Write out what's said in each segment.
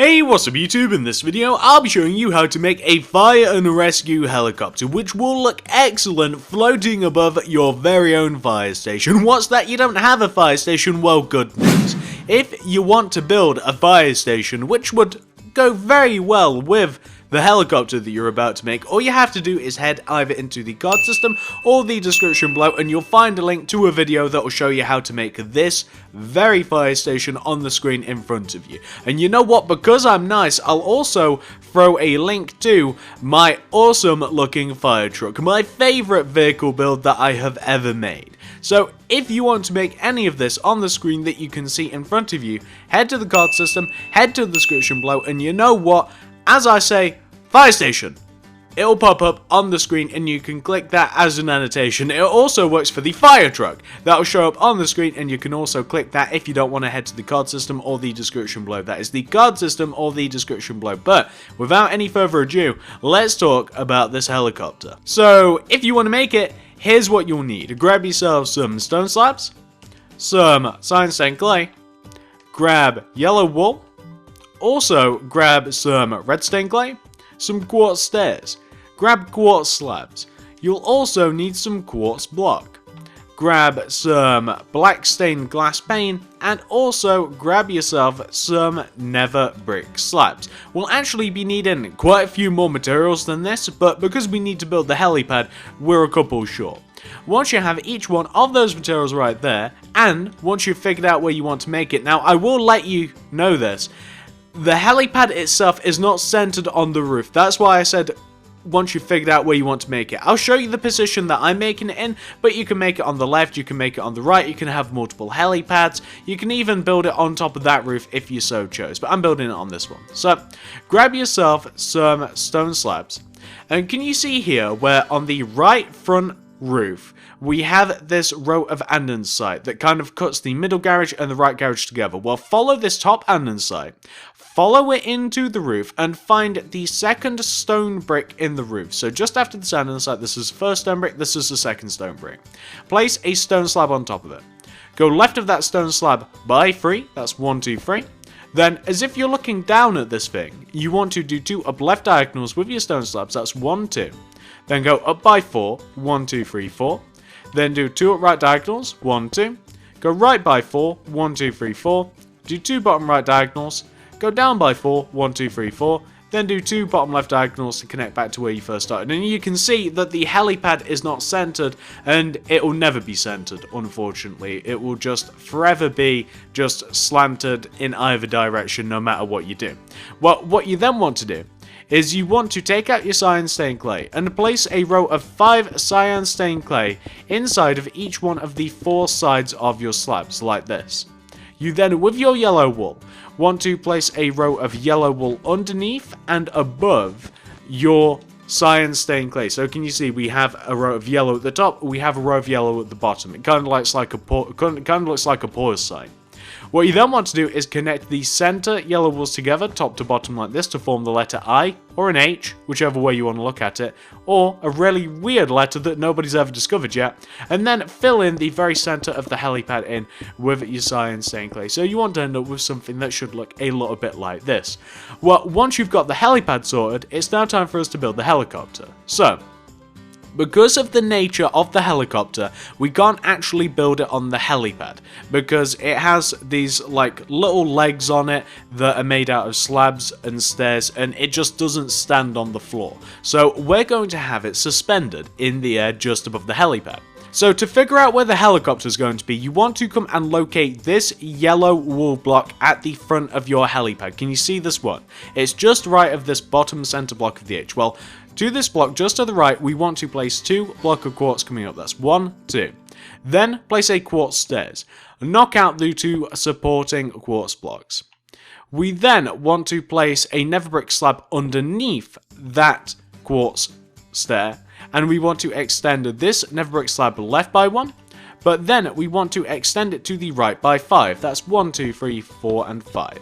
Hey, what's up YouTube? In this video, I'll be showing you how to make a fire and rescue helicopter, which will look excellent floating above your very own fire station. What's that? You don't have a fire station? Well, good news. If you want to build a fire station, which would go very well with the helicopter that you're about to make, all you have to do is head either into the card system or the description below and you'll find a link to a video that will show you how to make this very fire station on the screen in front of you. And you know what, because I'm nice, I'll also throw a link to my awesome looking fire truck, my favorite vehicle build that I have ever made. So if you want to make any of this on the screen that you can see in front of you, head to the card system, head to the description below, and you know what? As I say, fire station. It'll pop up on the screen and you can click that as an annotation. It also works for the fire truck. That'll show up on the screen and you can also click that if you don't want to head to the card system or the description below. That is the card system or the description below. But without any further ado, let's talk about this helicopter. So if you want to make it, here's what you'll need. Grab yourself some stone slabs, some cyan stained clay, grab yellow wool, also grab some red stained clay, some quartz stairs, grab quartz slabs. You'll also need some quartz block. Grab some black stained glass pane and also grab yourself some nether brick slabs. We'll actually be needing quite a few more materials than this, but because we need to build the helipad, we're a couple short. Once you have each one of those materials right there, and once you've figured out where you want to make it, now I will let you know this. The helipad itself is not centered on the roof. That's why I said once you've figured out where you want to make it. I'll show you the position that I'm making it in, but you can make it on the left, you can make it on the right, you can have multiple helipads, you can even build it on top of that roof if you so chose, but I'm building it on this one. So, grab yourself some stone slabs, and can you see here where on the right front roof we have this row of andesite that kind of cuts the middle garage and the right garage together? Well, follow this top andesite, follow it into the roof, and find the second stone brick in the roof. So just after the andesite, this is the first stone brick, this is the second stone brick. Place a stone slab on top of it. Go left of that stone slab by 3, that's 1, 2, 3. Then, as if you're looking down at this thing, you want to do 2 up left diagonals with your stone slabs, that's 1, 2. Then go up by 4, 1, 2, 3, 4. Then do 2 up right diagonals, 1, 2. Go right by 4, 1, 2, 3, 4. Do 2 bottom right diagonals. Go down by 4, 1, 2, 3, 4. Then do 2 bottom left diagonals to connect back to where you first started. And you can see that the helipad is not centered, and it will never be centered, unfortunately. It will just forever be just slanted in either direction, no matter what you do. Well, what you then want to do is you want to take out your cyan stained clay and place a row of 5 cyan stained clay inside of each one of the 4 sides of your slabs, like this. You then, with your yellow wool, want to place a row of yellow wool underneath and above your cyan stained clay. So can you see we have a row of yellow at the top, we have a row of yellow at the bottom. It kind of looks like a pause sign. What you then want to do is connect the center yellow wools together, top to bottom like this, to form the letter I, or an H, whichever way you want to look at it, or a really weird letter that nobody's ever discovered yet, and then fill in the very center of the helipad in with your cyan stained clay. So you want to end up with something that should look a little bit like this. Well, once you've got the helipad sorted, it's now time for us to build the helicopter. So, because of the nature of the helicopter, we can't actually build it on the helipad because it has these like little legs on it that are made out of slabs and stairs, and it just doesn't stand on the floor. So we're going to have it suspended in the air just above the helipad. So to figure out where the helicopter is going to be, you want to come and locate this yellow wool block at the front of your helipad. Can you see this one? It's just right of this bottom center block of the H. Well, to this block just to the right, we want to place 2 block of quartz coming up. That's 1, 2. Then place a quartz stairs. Knock out the 2 supporting quartz blocks. We then want to place a nether brick slab underneath that quartz stair, and we want to extend this nether brick slab left by 1, but then we want to extend it to the right by 5. That's 1, 2, 3, 4, and 5.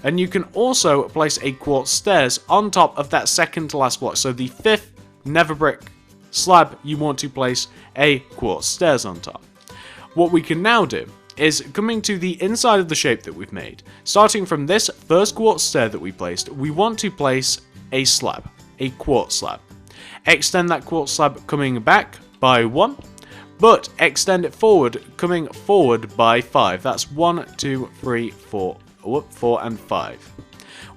And you can also place a quartz stairs on top of that second to last block. So the 5th nether brick slab, you want to place a quartz stairs on top. What we can now do is coming to the inside of the shape that we've made. Starting from this first quartz stair that we placed, we want to place a slab, a quartz slab. Extend that quartz slab coming back by 1, but extend it forward, coming forward by 5. That's 1, 2, 3, 4, 4 and 5.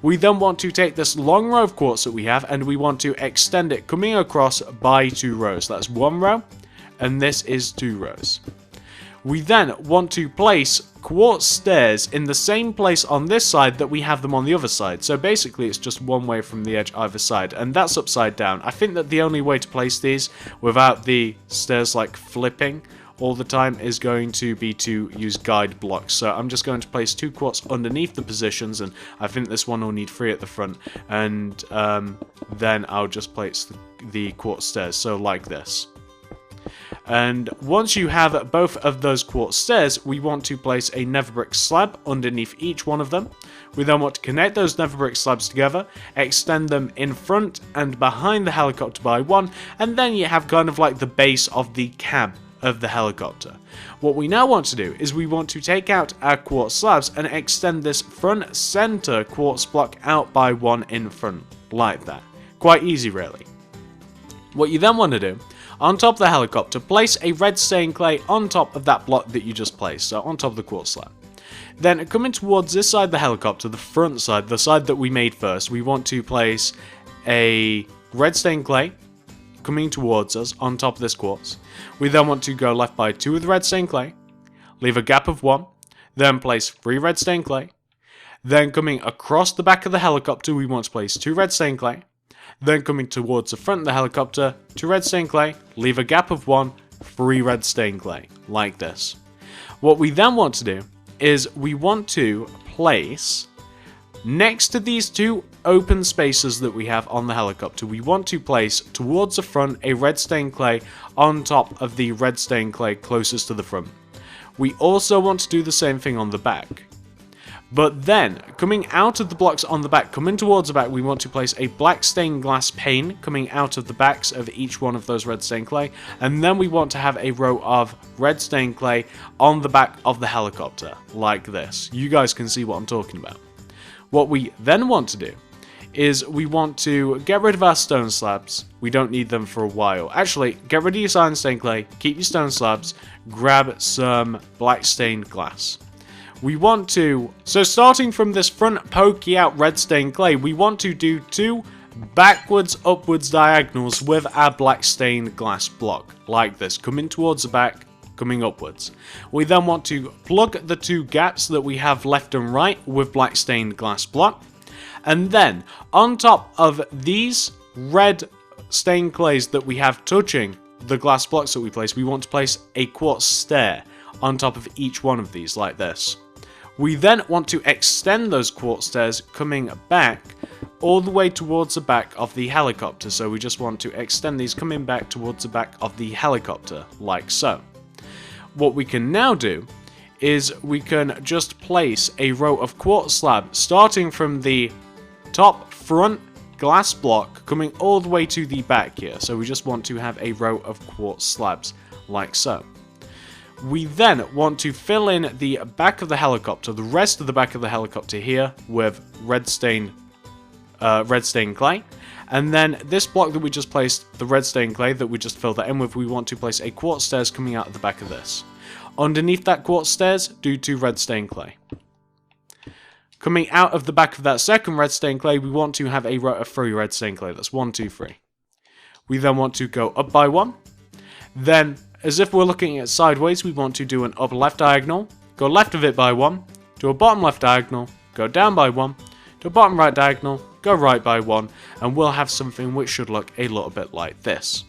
We then want to take this long row of quartz that we have and we want to extend it coming across by 2 rows. That's 1 row and this is 2 rows. We then want to place quartz stairs in the same place on this side that we have them on the other side. So basically it's just one way from the edge either side, and that's upside down. I think that the only way to place these without the stairs like flipping all the time is going to be to use guide blocks. So I'm just going to place 2 quartz underneath the positions, and I think this one will need 3 at the front, and then I'll just place the quartz stairs, so like this. And once you have both of those quartz stairs, we want to place a nether brick slab underneath each one of them. We then want to connect those nether brick slabs together, extend them in front and behind the helicopter by 1, and then you have kind of like the base of the cab of the helicopter. What we now want to do is we want to take out our quartz slabs and extend this front center quartz block out by 1 in front, like that. Quite easy really. What you then want to do, on top of the helicopter, place a red stained clay on top of that block that you just placed, so on top of the quartz slab. Then coming towards this side of the helicopter, the front side, the side that we made first, we want to place a red stained clay coming towards us on top of this quartz. We then want to go left by 2 with red stained clay, leave a gap of 1, then place 3 red stained clay. Then coming across the back of the helicopter, we want to place 2 red stained clay. Then coming towards the front of the helicopter, 2 red stained clay, leave a gap of 1, 3 red stained clay, like this. What we then want to do is we want to place, next to these 2 open spaces that we have on the helicopter, we want to place towards the front a red stained clay on top of the red stained clay closest to the front. We also want to do the same thing on the back. But then, coming out of the blocks on the back, coming towards the back, we want to place a black stained glass pane coming out of the backs of each one of those red stained clay, and then we want to have a row of red stained clay on the back of the helicopter, like this. You guys can see what I'm talking about. What we then want to do is we want to get rid of our stone slabs. We don't need them for a while. Actually, get rid of your iron stained clay, keep your stone slabs, grab some black stained glass. We want to, so starting from this front pokey out red stained clay, we want to do 2 backwards upwards diagonals with our black stained glass block, like this, coming towards the back, coming upwards. We then want to plug the 2 gaps that we have left and right with black stained glass block, and then on top of these red stained clays that we have touching the glass blocks that we place, we want to place a quartz stair on top of each one of these, like this. We then want to extend those quartz stairs coming back all the way towards the back of the helicopter. So we just want to extend these coming back towards the back of the helicopter, like so. What we can now do is we can just place a row of quartz slab starting from the top front glass block coming all the way to the back here. So we just want to have a row of quartz slabs, like so. We then want to fill in the back of the helicopter, the rest of the back of the helicopter here, with red stained clay. And then this block that we just placed, the red stained clay that we just filled that in with, we want to place a quartz stairs coming out of the back of this. Underneath that quartz stairs, do 2 red stained clay. Coming out of the back of that second red stained clay, we want to have a row of 3 red stained clay. That's 1, 2, 3. We then want to go up by 1. Then, as if we're looking at sideways, we want to do an up left diagonal, go left of it by 1, do a bottom left diagonal, go down by 1, do a bottom right diagonal, go right by 1, and we'll have something which should look a little bit like this.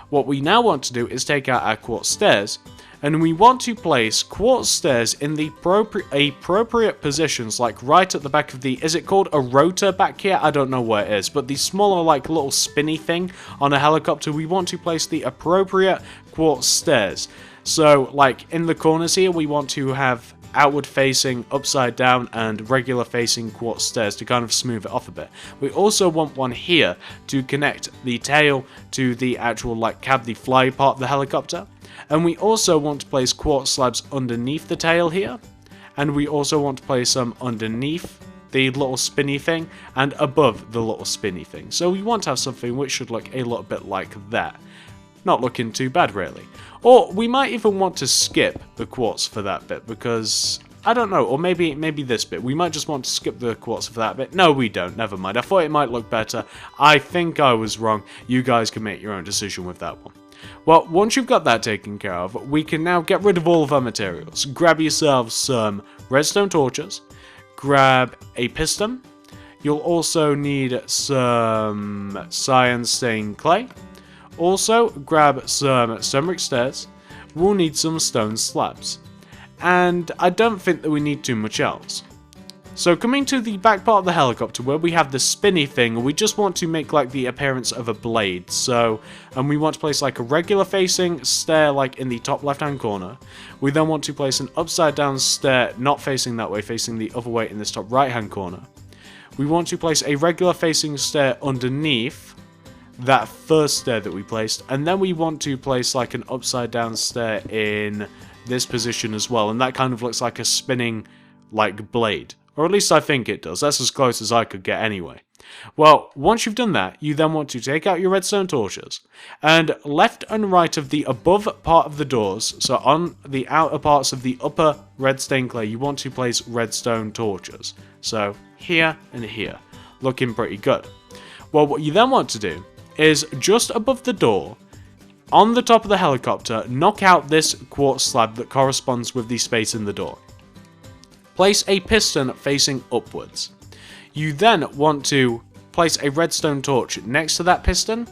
What we now want to do is take out our quartz stairs, and we want to place quartz stairs in the appropriate positions, like right at the back of the, is it called a rotor back here? I don't know what it is, but the smaller like little spinny thing on a helicopter, we want to place the appropriate quartz stairs. So like in the corners here, we want to have outward facing, upside down, and regular facing quartz stairs to kind of smooth it off a bit. We also want one here to connect the tail to the actual like cab, the fly part of the helicopter. And we also want to place quartz slabs underneath the tail here. And we also want to place some underneath the little spinny thing and above the little spinny thing. So we want to have something which should look a little bit like that. Not looking too bad, really. Or we might even want to skip the quartz for that bit, because I don't know, or maybe this bit. We might just want to skip the quartz for that bit. No, we don't. Never mind. I thought it might look better. I think I was wrong. You guys can make your own decision with that one. Well, once you've got that taken care of, we can now get rid of all of our materials. Grab yourselves some redstone torches. Grab a piston. You'll also need some cyan stained clay. Also, grab some stone brick stairs. We'll need some stone slabs. And I don't think that we need too much else. So coming to the back part of the helicopter where we have the spinny thing, we just want to make like the appearance of a blade. So, and we want to place like a regular facing stair like in the top left hand corner. We then want to place an upside down stair not facing that way, facing the other way in this top right hand corner. We want to place a regular facing stair underneath that first stair that we placed, and then we want to place like an upside down stair in this position as well, and that kind of looks like a spinning like blade. Or at least I think it does. That's as close as I could get anyway. Well, once you've done that, you then want to take out your redstone torches, and left and right of the above part of the doors, so on the outer parts of the upper red stained clay, you want to place redstone torches. So here and here. Looking pretty good. Well, what you then want to do is just above the door, on the top of the helicopter, knock out this quartz slab that corresponds with the space in the door. Place a piston facing upwards. You then want to place a redstone torch next to that piston,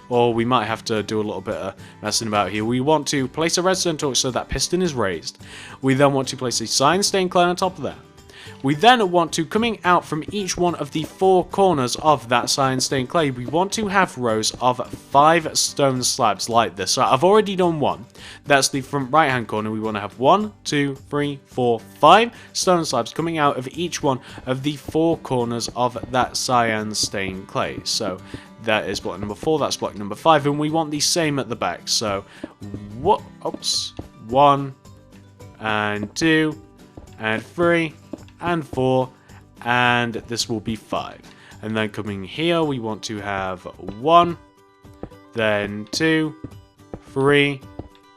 or we might have to do a little bit of messing about here. We want to place a redstone torch so that piston is raised. We then want to place a cyan stained clay on top of that. We then want to, coming out from each one of the four corners of that cyan stained clay, we want to have rows of 5 stone slabs like this. So I've already done one. That's the front right hand corner. We want to have 1, 2, 3, 4, 5 stone slabs coming out of each one of the 4 corners of that cyan stained clay. So that is block number 4, that's block number 5, and we want the same at the back. So, oops, 1, and 2, and 3, and 4, and this will be 5. And then coming here, we want to have 1, then 2, 3,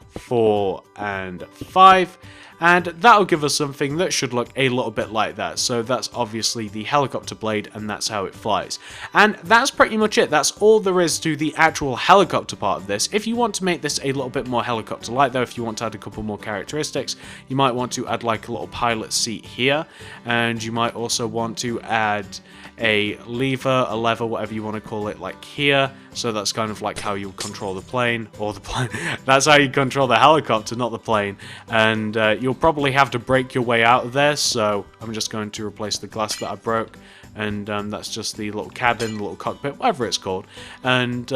4, and 5. And that'll give us something that should look a little bit like that. So that's obviously the helicopter blade, and that's how it flies. And that's pretty much it. That's all there is to the actual helicopter part of this. If you want to make this a little bit more helicopter-like though, if you want to add a couple more characteristics, you might want to add like a little pilot seat here. And you might also want to add a lever, a lever, whatever you want to call it, like here. So that's kind of like how you control the plane, or the plane. That's how you control the helicopter, not the plane. And you'll probably have to break your way out of there, so I'm just going to replace the glass that I broke. And that's just the little cabin, the little cockpit, whatever it's called. And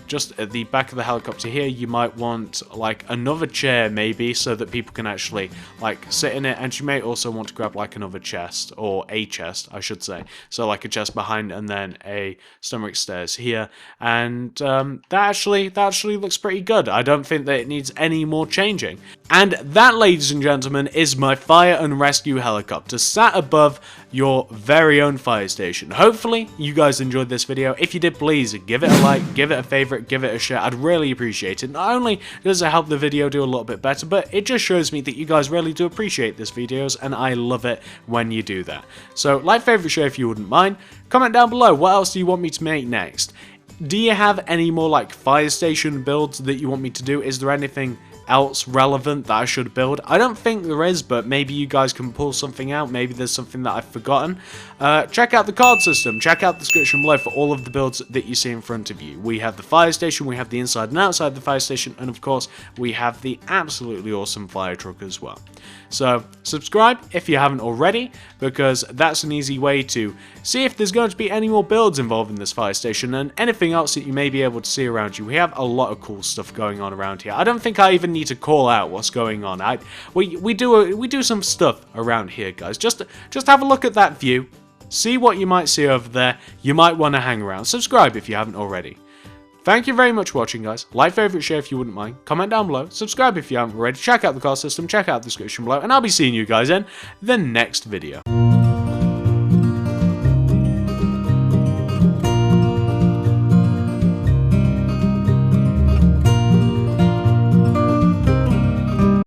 just at the back of the helicopter here, you might want like another chair maybe, so that people can actually like sit in it. And you may also want to grab like another chest, or a chest I should say. So like a chest behind, and then a stomach stairs here. And that actually looks pretty good. I don't think that it needs any more changing. And that, ladies and gentlemen, is my fire and rescue helicopter sat above your very own fire station. Hopefully you guys enjoyed this video. If you did, please give it a like, give it a favorite, give it a share. I'd really appreciate it. Not only does it help the video do a little bit better, but it just shows me that you guys really do appreciate these videos, and I love it when you do that. So like, favorite, share if you wouldn't mind. Comment down below, what else do you want me to make next? Do you have any more like fire station builds that you want me to do? Is there anything else relevant that I should build? I don't think there is, but maybe you guys can pull something out. Maybe there's something that I've forgotten. Check out the card system. Check out the description below for all of the builds that you see in front of you. We have the fire station, we have the inside and outside the fire station, and of course we have the absolutely awesome fire truck as well. So subscribe if you haven't already, because that's an easy way to see if there's going to be any more builds involved in this fire station and anything else that you may be able to see around you. We have a lot of cool stuff going on around here. I don't think I even need to call out what's going on. We do some stuff around here, guys. Just have a look at that view. See what you might see over there. You might want to hang around. Subscribe if you haven't already. Thank you very much for watching, guys. Like, favorite, share if you wouldn't mind. Comment down below. Subscribe if you haven't already. Check out the card system. Check out the description below. And I'll be seeing you guys in the next video.